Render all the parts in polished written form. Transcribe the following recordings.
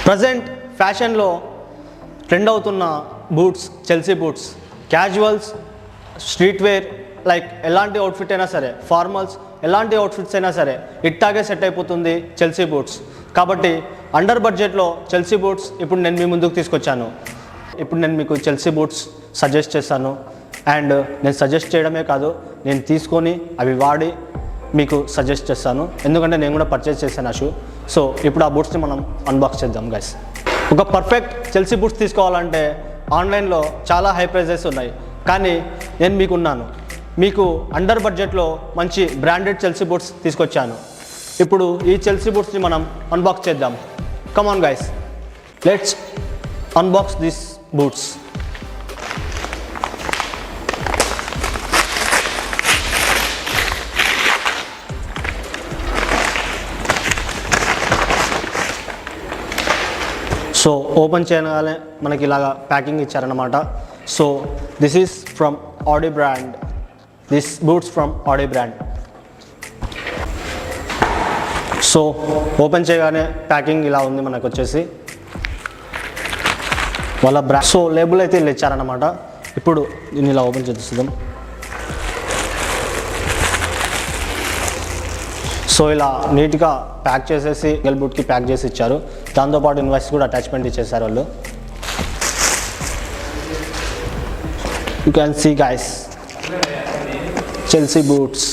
Present ఫ్యాషన్లో trend అవుతున్న boots, Chelsea boots, casuals, street wear, like ఎలాంటి అవుట్ఫిట్ అయినా సరే, ఫార్మల్స్, ఎలాంటి అవుట్ఫిట్స్ అయినా సరే ఇట్టాగే సెట్ అయిపోతుంది చెల్సీ బూట్స్. కాబట్టి అండర్ బడ్జెట్లో చెల్సీ బూట్స్ ఇప్పుడు నేను మీ ముందుకు తీసుకొచ్చాను. ఇప్పుడు నేను మీకు చెల్సీ బూట్స్ సజెస్ట్ చేస్తాను. అండ్ నేను సజెస్ట్ చేయడమే కాదు, నేను తీసుకొని అవి వాడి మీకు సజెస్ట్ చేస్తాను. ఎందుకంటే నేను కూడా పర్చేస్ చేశాను ఆ షూ. సో ఇప్పుడు ఆ బూట్స్ని మనం అన్బాక్స్ చేద్దాం గైస్. ఒక పర్ఫెక్ట్ చెల్సీ బూట్స్ తీసుకోవాలంటే ఆన్లైన్లో చాలా హై ప్రైజెస్ ఉన్నాయి. కానీ నేను మీకున్నాను, మీకు అండర్ బడ్జెట్లో మంచి బ్రాండెడ్ చెల్సీ బూట్స్ తీసుకొచ్చాను. ఇప్పుడు ఈ చెల్సీ బూట్స్ని మనం అన్బాక్స్ చేద్దాం. Come on guys, let's unbox this boots. So open చేయగానే మనకి ఇలాగా ప్యాకింగ్ ఇచ్చారనమాట. So this is from Audi brand, this boots from Audi brand. So open చేయగానే ప్యాకింగ్ ఇలా ఉంది మనకు వచ్చేసి వాళ్ళ బ్రాండ్. సో లేబుల్ అయితే ఇలా ఇచ్చారనమాట. ఇప్పుడు దీన్ని ఇలా ఓపెన్ చేద్దాం. సో ఇలా నీట్గా ప్యాక్ చేసేసి సింగిల్ బూట్కి ప్యాక్ చేసి ఇచ్చారు. దాంతోపాటు ఇన్వాయిస్ కూడా అటాచ్మెంట్ ఇచ్చేసారు వాళ్ళు. You can see guys, Chelsea boots.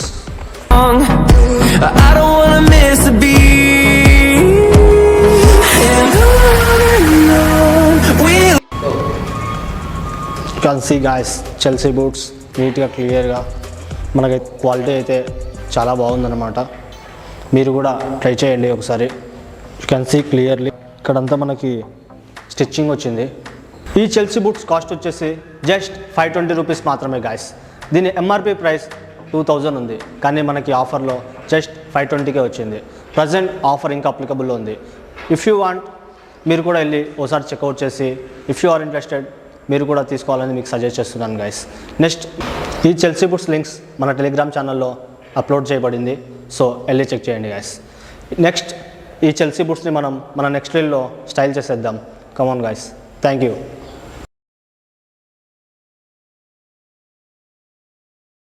You can see guys, Chelsea boots నీట్గా క్లియర్గా మనకి క్వాలిటీ అయితే చాలా బాగుందన్నమాట. మీరు కూడా ట్రై చేయండి ఒకసారి. యూ క్యాన్ సీ క్లియర్లీ ఇక్కడంతా మనకి స్టిచ్చింగ్ వచ్చింది. ఈ చెల్సీ బూట్స్ కాస్ట్ వచ్చేసి జస్ట్ 520 రూపీస్ మాత్రమే గాయస్. దీని ఎంఆర్పి ప్రైస్ 2000 ఉంది, కానీ మనకి ఆఫర్లో జస్ట్ 520కే వచ్చింది. ప్రజెంట్ ఆఫర్ ఇంకా అప్లికబుల్లో ఉంది. ఇఫ్ యూ వాంట్ మీరు కూడా వెళ్ళి ఒకసారి చెక్అవుట్ చేసి, ఇఫ్ యూ ఆర్ ఇంట్రెస్టెడ్ మీరు కూడా తీసుకోవాలని మీకు సజెస్ట్ చేస్తున్నాను గైస్. నెక్స్ట్ ఈ చెల్సీ బూట్స్ లింక్స్ మన టెలిగ్రామ్ ఛానల్లో అప్లోడ్ చేయబడింది. సో వెళ్ళి చెక్ చేయండి గైస్. నెక్స్ట్ ఈ చెల్సీ బూట్స్ని మనం మన నెక్స్ట్ రీల్లో స్టైల్ చేసేద్దాం. Come on guys, thank you.